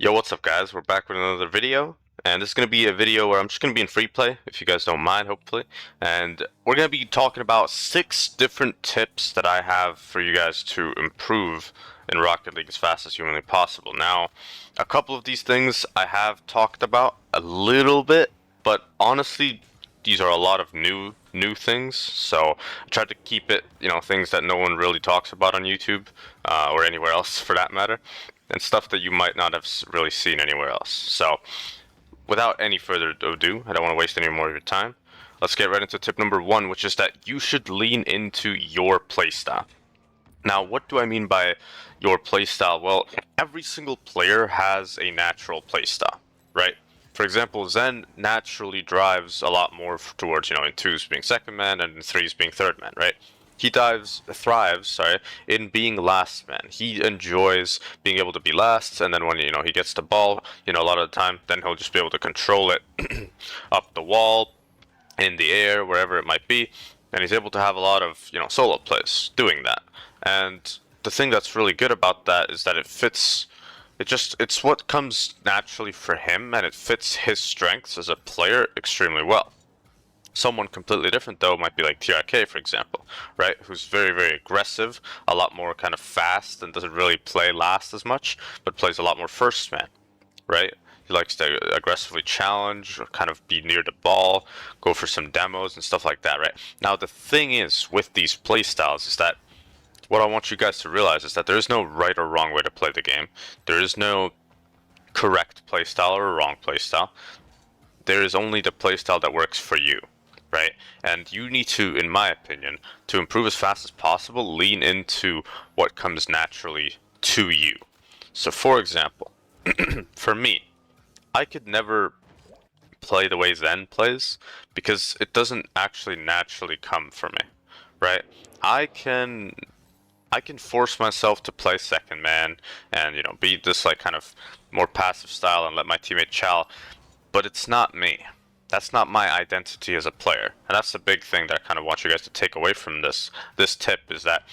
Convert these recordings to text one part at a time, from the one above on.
Yo, what's up guys? We're back with another video, and this is going to be a video where I'm just going to be in free play, if you guys don't mind, hopefully. And we're going to be talking about 6 different tips that I have for you guys to improve in Rocket League as fast as humanly possible. Now, a couple of these things I have talked about a little bit, but honestly, these are a lot of new things, so I tried to keep it, things that no one really talks about on YouTube, or anywhere else for that matter, and stuff that you might not have really seen anywhere else. So, without any further ado, I don't want to waste any more of your time. Let's get right into tip number 1, which is that you should lean into your playstyle. Now, what do I mean by your playstyle? Well, every single player has a natural playstyle, right? For example, Zen naturally drives a lot more towards, in twos being second man and in threes being third man, right? He thrives, in being last man. He enjoys being able to be last, and then when, he gets the ball, a lot of the time, then he'll just be able to control it up the wall, in the air, wherever it might be, and he's able to have a lot of, solo plays doing that. And the thing that's really good about that is that it's what comes naturally for him, and it fits his strengths as a player extremely well. Someone completely different though might be like TRK, for example, right? Who's very, very aggressive, a lot more kind of fast, and doesn't really play last as much, but plays a lot more first man, right? He likes to aggressively challenge, or kind of be near the ball, go for some demos and stuff like that, right? Now the thing is with these playstyles is that what I want you guys to realize is that there is no right or wrong way to play the game. There is no correct playstyle or wrong playstyle. There is only the playstyle that works for you, right? And you need to, in my opinion, to improve as fast as possible, lean into what comes naturally to you. So for example, for me, I could never play the way Zen plays because it doesn't actually naturally come for me, right? I can I can force myself to play second man and be this like kind of more passive style and let my teammate chow, but it's not me. That's not my identity as a player. And that's the big thing that I kind of want you guys to take away from this tip is that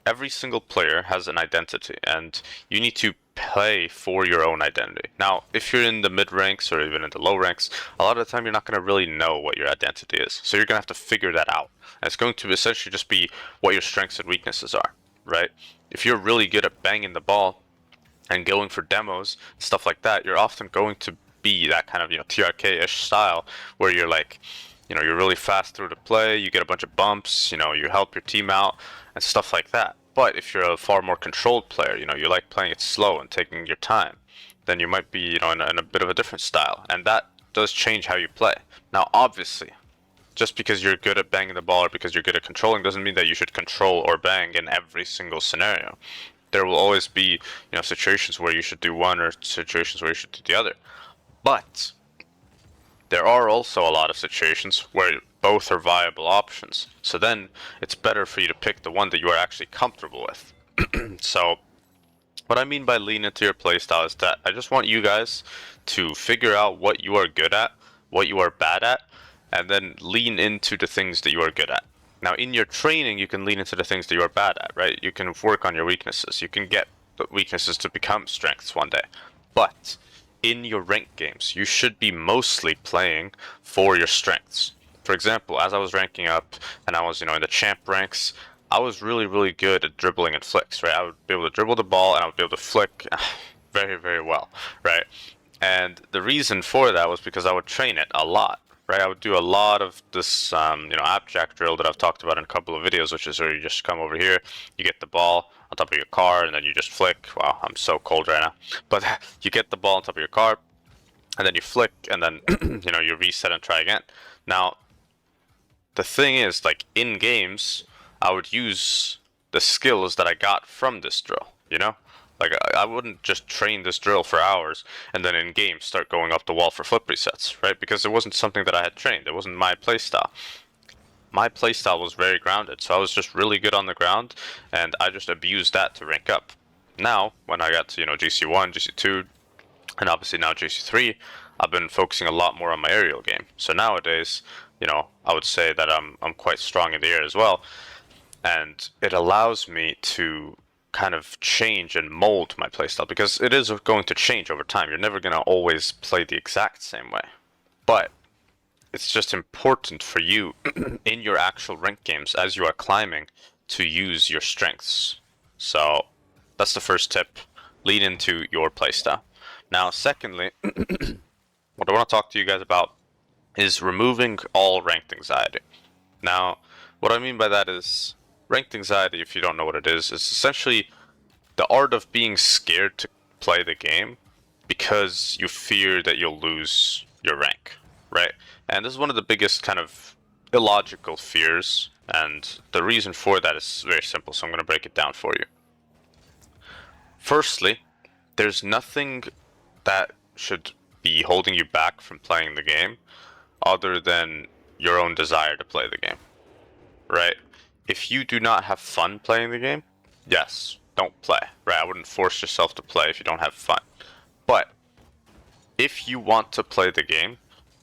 every single player has an identity and you need to play for your own identity. Now, if you're in the mid ranks or even in the low ranks, a lot of the time you're not going to really know what your identity is. So you're going to have to figure that out. And it's going to essentially just be what your strengths and weaknesses are, right? If you're really good at banging the ball and going for demos, stuff like that, you're often going to be that kind of, TRK-ish style where you're like, you're really fast through the play, you get a bunch of bumps, you help your team out and stuff like that. But if you're a far more controlled player, you like playing it slow and taking your time, then you might be, in a bit of a different style. And that does change how you play. Now, obviously, just because you're good at banging the ball or because you're good at controlling doesn't mean that you should control or bang in every single scenario. There will always be, situations where you should do one or situations where you should do the other. But there are also a lot of situations where both are viable options. So then it's better for you to pick the one that you are actually comfortable with. So what I mean by lean into your playstyle is that I just want you guys to figure out what you are good at, what you are bad at, and then lean into the things that you are good at. Now, in your training, you can lean into the things that you are bad at, right? You can work on your weaknesses. You can get the weaknesses to become strengths one day. But in your ranked games, you should be mostly playing for your strengths. For example, as I was ranking up and I was, in the champ ranks, I was really, really good at dribbling and flicks, right? I would be able to dribble the ball and I would be able to flick very, very well, right? And the reason for that was because I would train it a lot, right? I would do a lot of this, app jack drill that I've talked about in a couple of videos, which is where you just come over here, you get the ball on top of your car, and then you just flick. Wow, I'm so cold right now. But you get the ball on top of your car, and then you flick, and then, you reset and try again. Now, the thing is, like, in games, I would use the skills that I got from this drill, Like, I wouldn't just train this drill for hours and then in game start going up the wall for flip resets, right? Because it wasn't something that I had trained. It wasn't my playstyle. My playstyle was very grounded, so I was just really good on the ground, and I just abused that to rank up. Now, when I got to, GC1, GC2, and obviously now GC3, I've been focusing a lot more on my aerial game. So nowadays, I would say that I'm quite strong in the air as well, and it allows me to kind of change and mold my playstyle, because it is going to change over time. You're never going to always play the exact same way. But it's just important for you in your actual rank games as you are climbing to use your strengths. So that's the first tip. Lead into your playstyle. Now, secondly, what I want to talk to you guys about is removing all ranked anxiety. Now, what I mean by that is ranked anxiety, if you don't know what it is essentially the art of being scared to play the game because you fear that you'll lose your rank, right? And this is one of the biggest kind of illogical fears, and the reason for that is very simple, so I'm going to break it down for you. Firstly, there's nothing that should be holding you back from playing the game other than your own desire to play the game, right? If you do not have fun playing the game, yes, don't play, right? I wouldn't force yourself to play if you don't have fun. But if you want to play the game,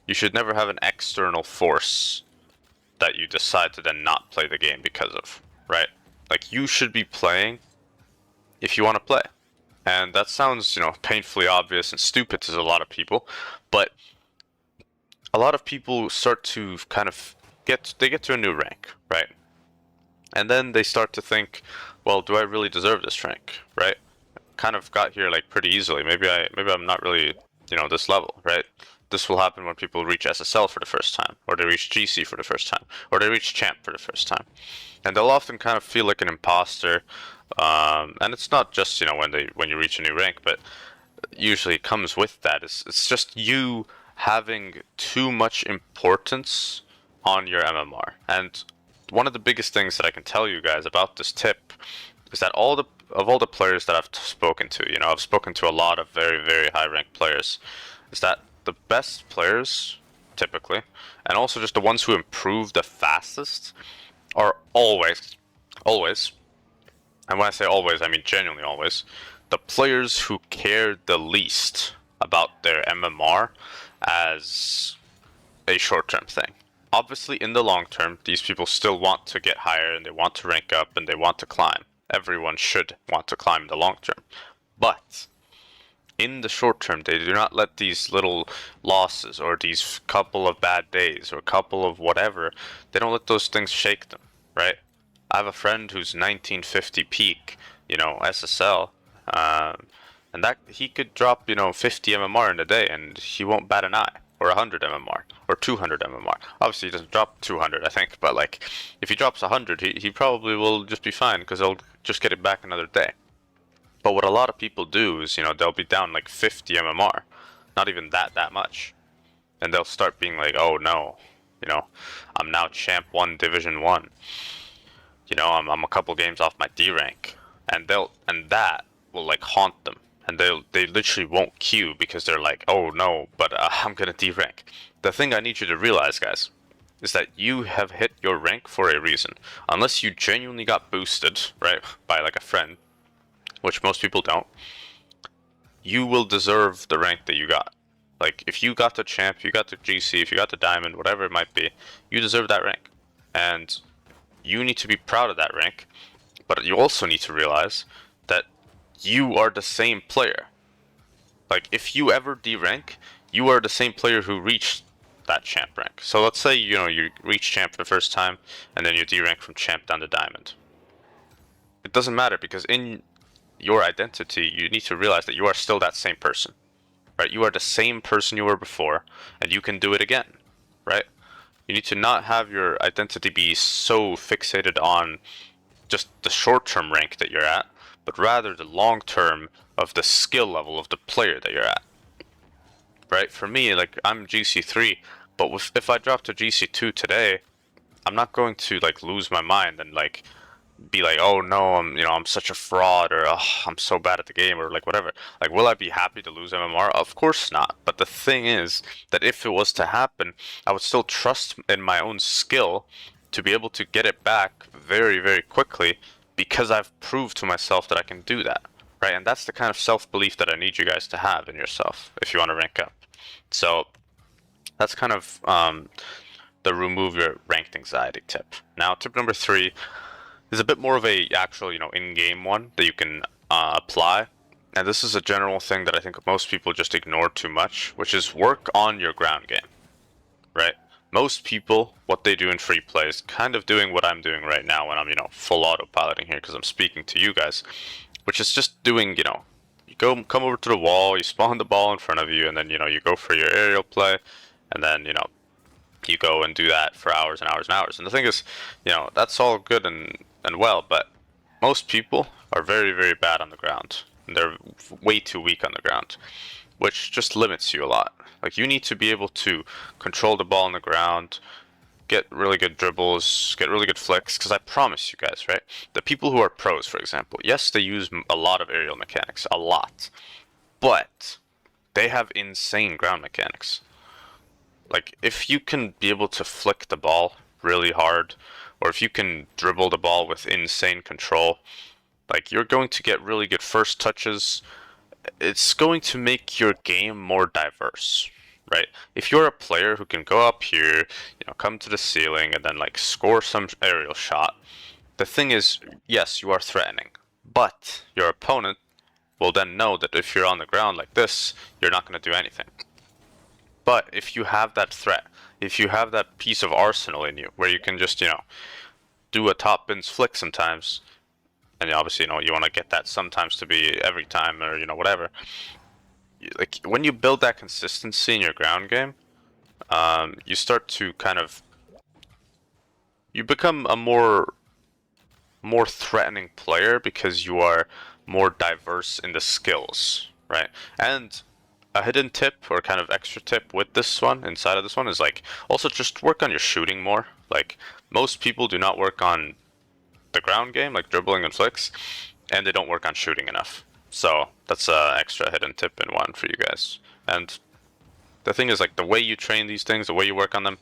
you should never have an external force that you decide to then not play the game because of, right? Like, you should be playing if you want to play. And that sounds, painfully obvious and stupid to a lot of people, but a lot of people start to kind of get to a new rank, right? And then they start to think, well, do I really deserve this rank, right? Kind of got here like pretty easily. Maybe I'm not really, this level, right? This will happen when people reach SSL for the first time, or they reach GC for the first time, or they reach Champ for the first time. And they'll often kind of feel like an imposter. And it's not just, when you reach a new rank, but usually it comes with that. It's just you having too much importance on your MMR. And one of the biggest things that I can tell you guys about this tip is that all the players that I've spoken to, I've spoken to a lot of very, very high ranked players, is that the best players, typically, and also just the ones who improve the fastest, are always, and when I say always, I mean genuinely always, the players who care the least about their MMR as a short-term thing. Obviously, in the long term, these people still want to get higher and they want to rank up and they want to climb. Everyone should want to climb in the long term. But in the short term, they do not let these little losses or these couple of bad days or couple of whatever, they don't let those things shake them, right? I have a friend who's 1950 peak, SSL, and that he could drop, 50 MMR in a day and he won't bat an eye. Or 100 MMR, or 200 MMR. Obviously, he doesn't drop 200, I think, but like, if he drops 100, he probably will just be fine, because he'll just get it back another day. But what a lot of people do is, they'll be down like 50 MMR, not even that much. And they'll start being like, oh no, I'm now Champ 1 Division 1. I'm a couple games off my D rank. And that will like haunt them. And they literally won't queue because they're like, oh no, but I'm gonna D-rank. The thing I need you to realize, guys, is that you have hit your rank for a reason. Unless you genuinely got boosted, right, by like a friend, which most people don't, you will deserve the rank that you got. Like, if you got the Champ, you got the GC, if you got the Diamond, whatever it might be, you deserve that rank. And you need to be proud of that rank, but you also need to realize that you are the same player. Like, if you ever D-rank, you are the same player who reached that Champ rank. So let's say, you reach Champ for the first time, and then you D-rank from Champ down to Diamond. It doesn't matter, because in your identity, you need to realize that you are still that same person, right? You are the same person you were before, and you can do it again, right? You need to not have your identity be so fixated on just the short-term rank that you're at, but rather the long term of the skill level of the player that you're at. Right? For me, like, I'm GC3, but if I drop to GC2 today, I'm not going to like lose my mind and like be like, oh no, I'm such a fraud, or oh, I'm so bad at the game, or like whatever. Like, will I be happy to lose MMR? Of course not. But the thing is that if it was to happen, I would still trust in my own skill to be able to get it back very, very quickly, because I've proved to myself that I can do that, right? And that's the kind of self-belief that I need you guys to have in yourself if you want to rank up. So that's kind of the remove your ranked anxiety tip. Now, tip number 3 is a bit more of a actual, in-game one that you can apply. And this is a general thing that I think most people just ignore too much, which is work on your ground game, right? Most people, what they do in free play is kind of doing what I'm doing right now when I'm, full autopiloting here because I'm speaking to you guys, which is just doing, you come over to the wall, you spawn the ball in front of you, and then, you go for your aerial play, and then, you go and do that for hours and hours and hours. And the thing is, that's all good and well, but most people are very, very bad on the ground. And they're way too weak on the ground, which just limits you a lot. Like, you need to be able to control the ball on the ground, get really good dribbles, get really good flicks, because I promise you guys, right? The people who are pros, for example, yes, they use a lot of aerial mechanics, a lot, but they have insane ground mechanics. Like, if you can be able to flick the ball really hard, or if you can dribble the ball with insane control, like, you're going to get really good first touches. It's going to make your game more diverse, right? If you're a player who can go up here, come to the ceiling and then like score some aerial shot, the thing is, yes, you are threatening, but your opponent will then know that if you're on the ground like this, you're not going to do anything. But if you have that threat, if you have that piece of arsenal in you where you can just, do a top bins flick sometimes, and obviously, you want to get that sometimes to be every time or, whatever. Like, when you build that consistency in your ground game, you start to you become a more threatening player because you are more diverse in the skills, right? And a hidden tip or kind of extra tip with this one, inside of this one, is like also just work on your shooting more. Like, most people do not work on the ground game, like dribbling and flicks, and they don't work on shooting enough. So that's a extra hidden tip in one for you guys. And the thing is, like, the way you train these things, the way you work on them,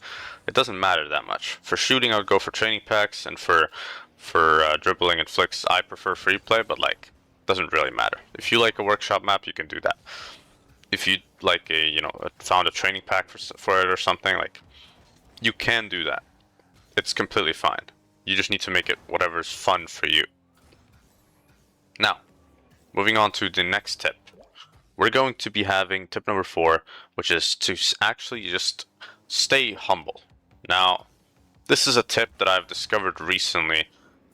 it doesn't matter that much. For shooting, I would go for training packs, and for dribbling and flicks, I prefer free play. But like, doesn't really matter. If you like a workshop map, you can do that. If you like found a training pack for it or something, like, you can do that. It's completely fine. You just need to make it whatever's fun for you. Now, moving on to the next tip. We're going to be having tip number 4, which is to actually just stay humble. Now, this is a tip that I've discovered recently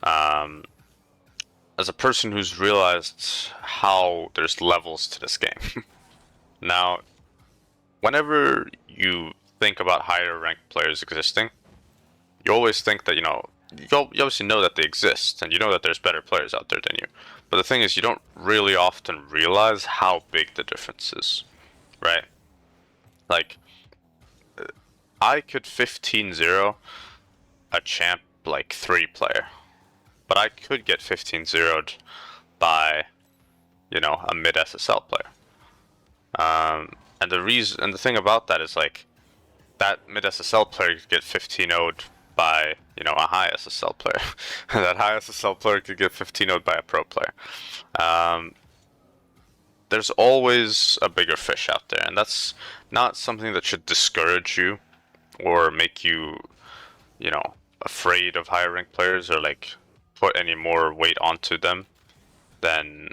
as a person who's realized how there's levels to this game. Now, whenever you think about higher ranked players existing, you always think that, you obviously know that they exist, and you know that there's better players out there than you. But the thing is, you don't really often realize how big the difference is, right? Like, I could 15-0 a champ, like, 3 player, but I could get 15-0'd by, a mid SSL player. And the thing about that is, like, that mid SSL player could get 15-0'd by, a high SSL player. That high SSL player could get 15-0'd by a pro player. There's always a bigger fish out there, and that's not something that should discourage you or make you, afraid of higher ranked players or like put any more weight onto them than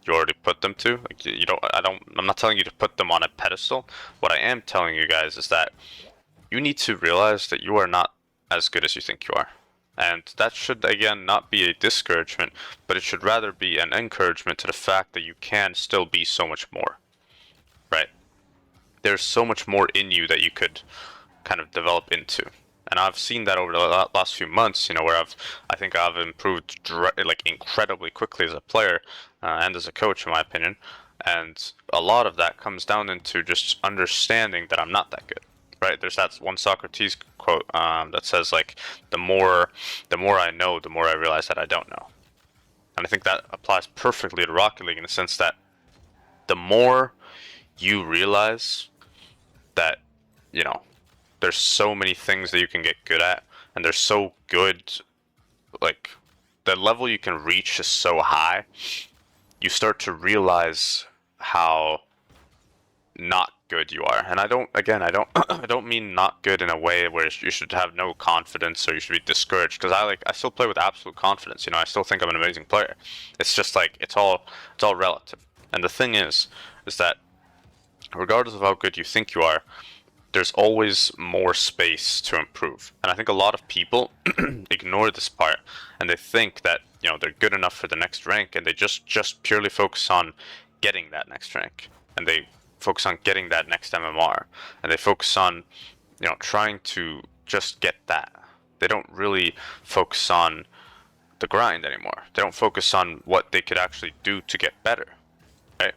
you already put them to. Like, I'm not telling you to put them on a pedestal. What I am telling you guys is that you need to realize that you are not as good as you think you are. And that should, again, not be a discouragement, but it should rather be an encouragement to the fact that you can still be so much more, right? There's so much more in you that you could kind of develop into. And I've seen that over the last few months, where I think I've improved like incredibly quickly as a player and as a coach, in my opinion. And a lot of that comes down into just understanding that I'm not that good. Right, there's that one Socrates quote that says, like, the more I know, the more I realize that I don't know. And I think that applies perfectly to Rocket League in the sense that the more you realize that, there's so many things that you can get good at, and they're so good, like, the level you can reach is so high, you start to realize how not good you are. And I don't, again, I don't, I don't mean not good in a way where you should have no confidence or you should be discouraged. Because I still play with absolute confidence. You know, I still think I'm an amazing player. It's just like it's all relative. And the thing is that regardless of how good you think you are, there's always more space to improve. And I think a lot of people ignore this part and they think that, you know, they're good enough for the next rank and they just purely focus on getting that next rank. And they focus on getting that next MMR. And they focus on, you know, trying to just get that. They don't really focus on the grind anymore. They don't focus on what they could actually do to get better, right?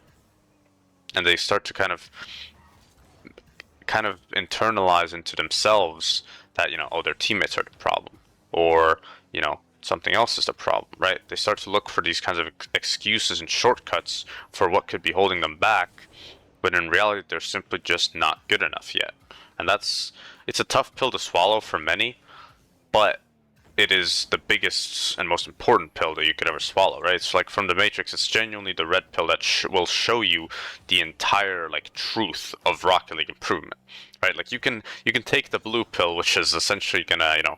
And they start to kind of internalize into themselves that, you know, oh, their teammates are the problem, or, you know, something else is the problem, right? They start to look for these kinds of excuses and shortcuts for what could be holding them back, but in reality they're simply just not good enough yet. And it's a tough pill to swallow for many, but it is the biggest and most important pill that you could ever swallow, right? It's like from the Matrix, it's genuinely the red pill that will show you the entire like truth of Rocket League improvement, right? Like you can take the blue pill, which is essentially gonna, you know,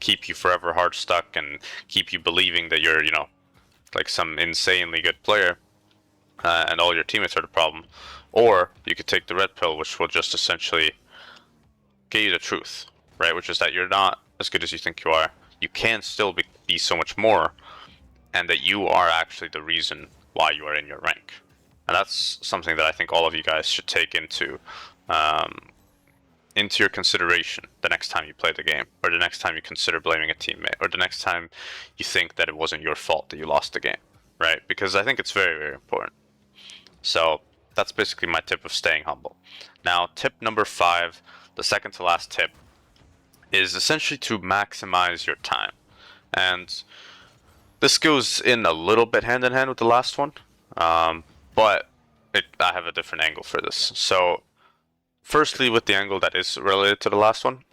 keep you forever hard stuck and keep you believing that you're, you know, like some insanely good player, and all your teammates are the problem, or you could take the red pill, which will just essentially get you the truth, right? Which is that you're not as good as you think you are. You can still be so much more, and that you are actually the reason why you are in your rank. And that's something that I think all of you guys should take into your consideration the next time you play the game, or the next time you consider blaming a teammate, or the next time you think that it wasn't your fault that you lost the game, right? Because I think it's very, very important. So that's basically my tip of staying humble. Now, tip number 5, the second to last tip, is essentially to maximize your time. And this goes in a little bit hand in hand with the last one, but I have a different angle for this. So, firstly, with the angle that is related to the last one,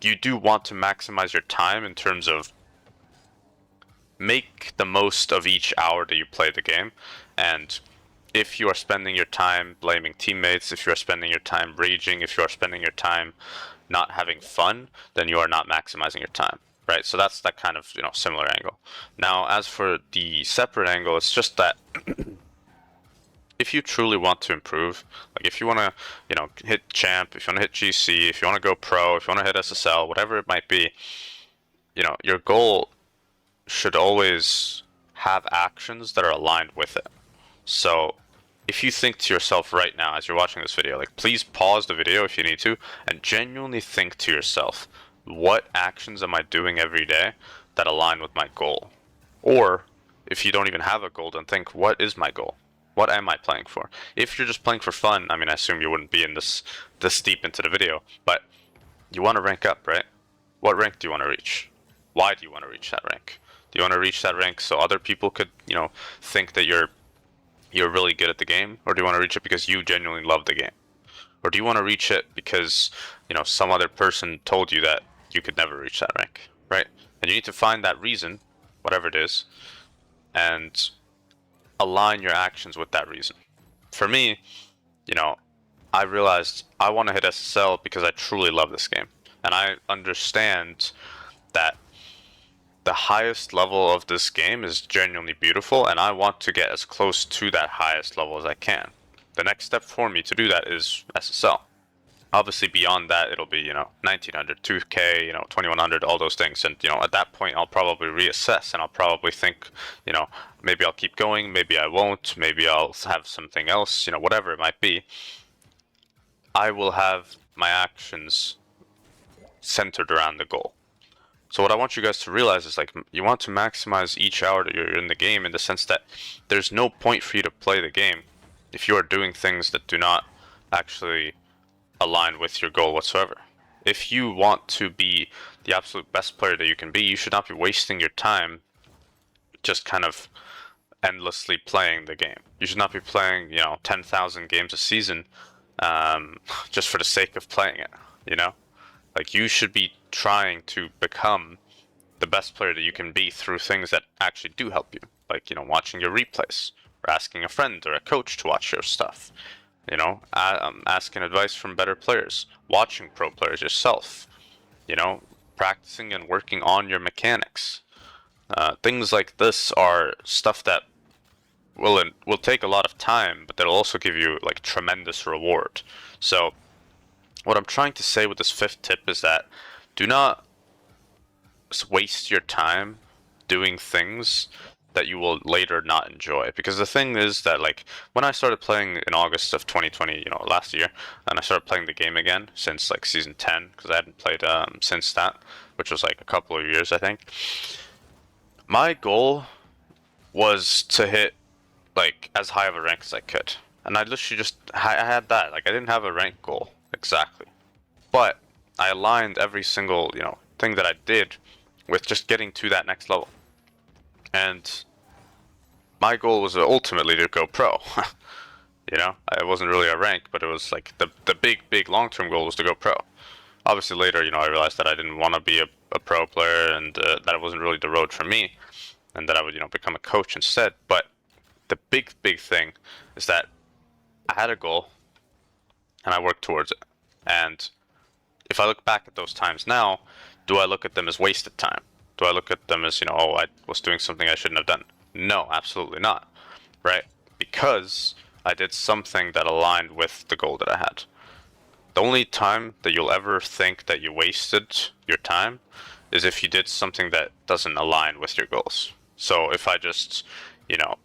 you do want to maximize your time in terms of make the most of each hour that you play the game. And if you are spending your time blaming teammates, if you are spending your time raging, if you are spending your time not having fun, then you are not maximizing your time, right? So that's that kind of, you know, similar angle. Now, as for the separate angle, it's just that if you truly want to improve, like if you want to, you know, hit champ, if you want to hit GC, if you want to go pro, if you want to hit SSL, whatever it might be, you know, your goal should always have actions that are aligned with it. So if you think to yourself right now as you're watching this video, like please pause the video if you need to and genuinely think to yourself, what actions am I doing every day that align with my goal? Or if you don't even have a goal, then think, what is my goal? What am I playing for? If you're just playing for fun, I mean, I assume you wouldn't be in this deep into the video, but you want to rank up, right? What rank do you want to reach? Why do you want to reach that rank? Do you want to reach that rank so other people could, you know, think that you're really good at the game? Or do you want to reach it because you genuinely love the game? Or do you want to reach it because, you know, some other person told you that you could never reach that rank, right? And you need to find that reason, whatever it is, and align your actions with that reason. For me, you know, I realized I want to hit SSL because I truly love this game. And I understand that the highest level of this game is genuinely beautiful, and I want to get as close to that highest level as I can. The next step for me to do that is SSL. Obviously, beyond that, it'll be, you know, 1900, 2K, you know, 2100, all those things. And, you know, at that point, I'll probably reassess and I'll probably think, you know, maybe I'll keep going, maybe I won't, maybe I'll have something else, you know, whatever it might be. I will have my actions centered around the goal. So what I want you guys to realize is, like, you want to maximize each hour that you're in the game in the sense that there's no point for you to play the game if you are doing things that do not actually align with your goal whatsoever. If you want to be the absolute best player that you can be, you should not be wasting your time just kind of endlessly playing the game. You should not be playing, you know, 10,000 games a season just for the sake of playing it, you know? Like, you should be trying to become the best player that you can be through things that actually do help you. Like, you know, watching your replays, or asking a friend or a coach to watch your stuff. You know, asking advice from better players, watching pro players yourself, you know, practicing and working on your mechanics. Things like this are stuff that will take a lot of time, but that'll also give you like tremendous reward. So what I'm trying to say with this fifth tip is that do not waste your time doing things that you will later not enjoy. Because the thing is that, like, when I started playing in August of 2020, you know, last year, and I started playing the game again since like season 10, because I hadn't played since that, which was like a couple of years, I think. My goal was to hit like as high of a rank as I could, and I literally just I had that. Like, I didn't have a rank goal exactly, but I aligned every single, you know, thing that I did with just getting to that next level. And my goal was ultimately to go pro. You know, it wasn't really a rank, but it was like the big long term goal was to go pro. Obviously, later, you know, I realized that I didn't want to be a pro player, and that it wasn't really the road for me, and that I would, you know, become a coach instead. But the big thing is that I had a goal, and I worked towards it. And if I look back at those times now, do I look at them as wasted time? Do I look at them as, you know, oh, I was doing something I shouldn't have done? No, absolutely not. Right? Because I did something that aligned with the goal that I had. The only time that you'll ever think that you wasted your time is if you did something that doesn't align with your goals. So if I just, you know,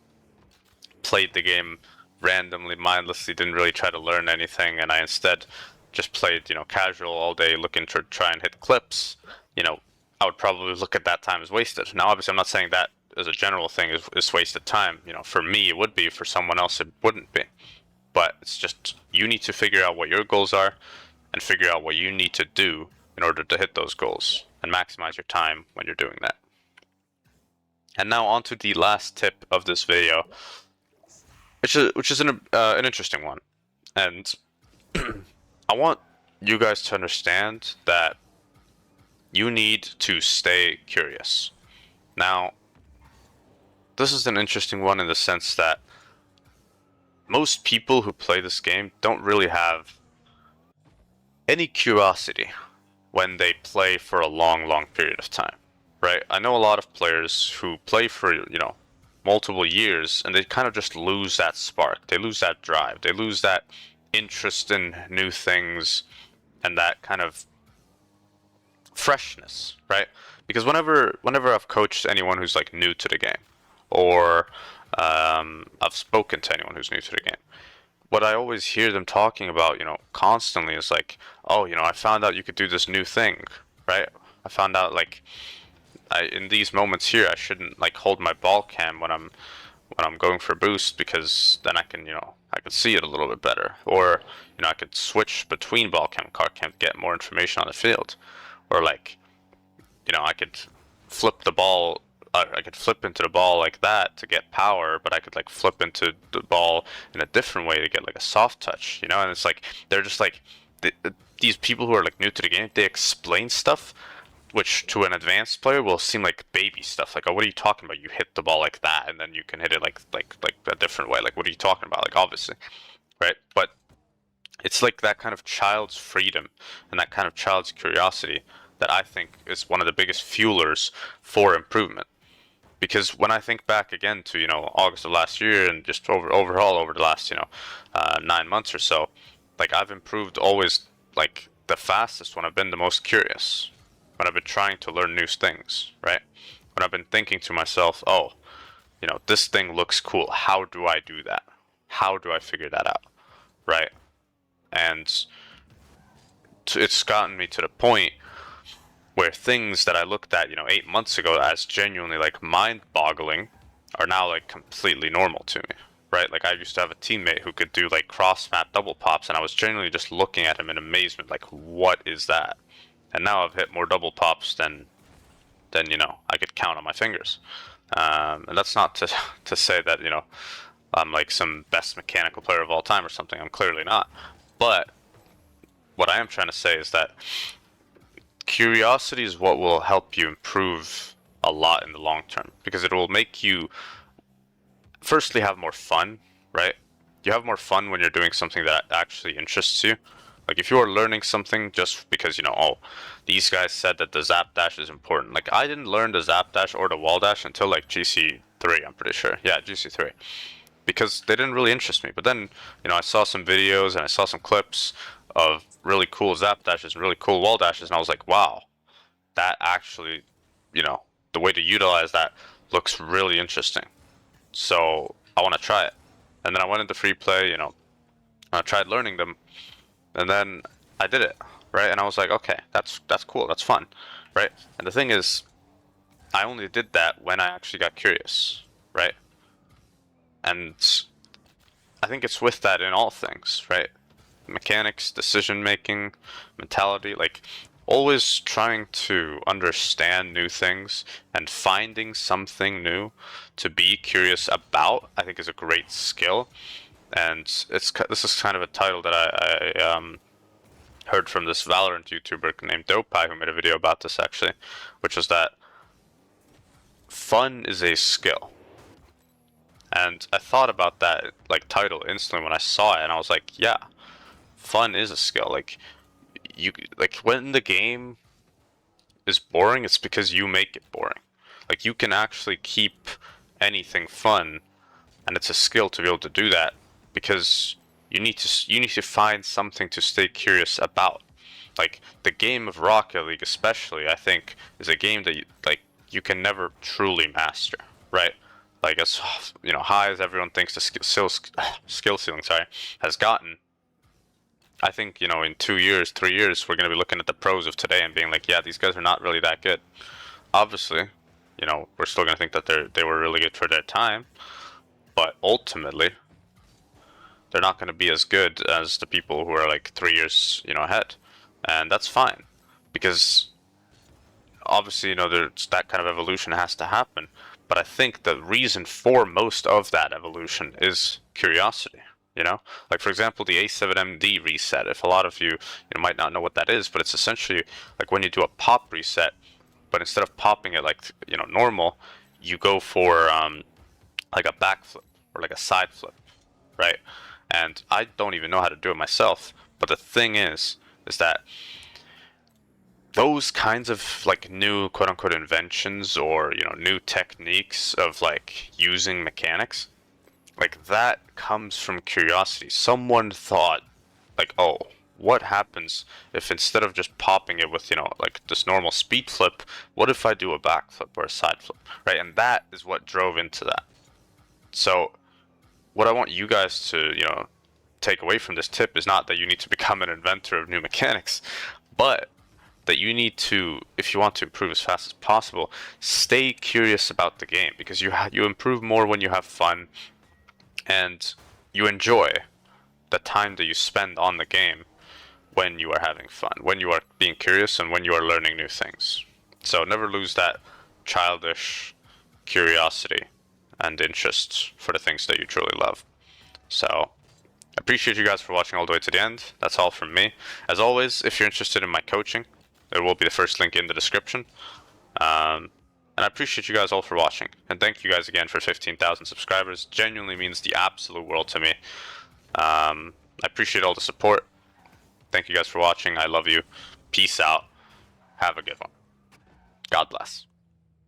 played the game randomly, mindlessly, didn't really try to learn anything, and I instead just played, you know, casual all day, looking to try and hit clips, you know, I would probably look at that time as wasted. Now, obviously, I'm not saying that as a general thing is wasted time. You know, for me, it would be. For someone else, it wouldn't be. But it's just, you need to figure out what your goals are and figure out what you need to do in order to hit those goals and maximize your time when you're doing that. And now on to the last tip of this video, which is an interesting one. And I want you guys to understand that you need to stay curious. Now, this is an interesting one in the sense that most people who play this game don't really have any curiosity when they play for a long period of time, right? I know a lot of players who play for, you know, multiple years, and they kind of just lose that spark. They lose that drive. They lose that interest in new things and that kind of freshness, right? Because whenever I've coached anyone who's like new to the game, or I've spoken to anyone who's new to the game, what I always hear them talking about, you know, constantly is like, oh, you know, I found out you could do this new thing, right? I found out like in these moments here, I shouldn't like hold my ball cam when I'm going for boost, because then I can, you know, I could see it a little bit better, or, you know, I could switch between ball cam and car cam to get more information on the field, or like, you know, I could flip the ball. I could flip into the ball like that to get power, but I could like flip into the ball in a different way to get like a soft touch, you know. And it's like they're just like these people who are like new to the game. They explain stuff which to an advanced player will seem like baby stuff. Like, oh, what are you talking about? You hit the ball like that, and then you can hit it like a different way. Like, what are you talking about? Like, obviously, right? But it's like that kind of child's freedom and that kind of child's curiosity that I think is one of the biggest fuelers for improvement. Because when I think back again to, you know, August of last year, and just overall over the last, you know, 9 months or so, like, I've improved always like the fastest when I've been the most curious, when I've been trying to learn new things, right? When I've been thinking to myself, oh, you know, this thing looks cool. How do I do that? How do I figure that out, right? And it's gotten me to the point where things that I looked at, you know, 8 months ago as genuinely like mind-boggling are now like completely normal to me, right? Like, I used to have a teammate who could do like cross-map double pops, and I was genuinely just looking at him in amazement, like, what is that? And now I've hit more double pops than, you know, I could count on my fingers. And that's not to say that, you know, I'm like some best mechanical player of all time or something. I'm clearly not. But what I am trying to say is that curiosity is what will help you improve a lot in the long term, because it will make you firstly have more fun, right? you have more fun when you're doing something that actually interests you. Like if you are learning something just because, you know, oh, these guys said that the zap dash is important. Like I didn't learn the zap dash or the wall dash until like GC3, I'm pretty sure. Yeah, GC3. Because they didn't really interest me. But then, you know, I saw some videos and I saw some clips of really cool zap dashes and really cool wall dashes, and I was like, wow, that actually, you know, the way to utilize that looks really interesting. So I want to try it. And then I went into free play, you know, I tried learning them, and then I did it, right? And I was like, okay, that's cool, that's fun, right? And the thing is, I only did that when I actually got curious, right? And I think it's with that in all things, right? Mechanics, decision making, mentality, like always trying to understand new things and finding something new to be curious about, I think is a great skill. And this is kind of a title that I heard from this Valorant YouTuber named Dopeye who made a video about this actually, which was that fun is a skill. And I thought about that like title instantly when I saw it, and I was like, yeah, fun is a skill. Like you, like when the game is boring, it's because you make it boring. Like you can actually keep anything fun, and it's a skill to be able to do that because you need to find something to stay curious about. Like the game of Rocket League, especially, I think is a game that you can never truly master, right? Like as you know, high as everyone thinks the skill ceiling, sorry, has gotten, I think, you know, in 2 years, 3 years, we're going to be looking at the pros of today and being like, yeah, these guys are not really that good. Obviously, you know, we're still going to think that they were really good for their time, but ultimately, they're not going to be as good as the people who are like 3 years, you know, ahead. And that's fine because obviously, you know, there's that kind of evolution has to happen. But I think the reason for most of that evolution is curiosity. You know, like for example, the A7MD reset. If a lot of you, might not know what that is, but it's essentially like when you do a pop reset, but instead of popping it like normal, you go for like a backflip or like a side flip, right? And I don't even know how to do it myself. But the thing is that those kinds of like new quote unquote inventions or new techniques of like using mechanics, like that comes from curiosity. Someone thought like, oh, what happens if instead of just popping it with like this normal speed flip, what if I do a backflip or a side flip, right? And that is what drove into that. So what I want you guys to take away from this tip is not that you need to become an inventor of new mechanics, but that you need to, if you want to improve as fast as possible, stay curious about the game, because you improve more when you have fun and you enjoy the time that you spend on the game when you are having fun, when you are being curious, and when you are learning new things. So never lose that childish curiosity and interest for the things that you truly love. So I appreciate you guys for watching all the way to the end. That's all from me. As always, if you're interested in my coaching, there will be the first link in the description. And I appreciate you guys all for watching. And thank you guys again for 15,000 subscribers. Genuinely means the absolute world to me. I appreciate all the support. Thank you guys for watching. I love you. Peace out. Have a good one. God bless.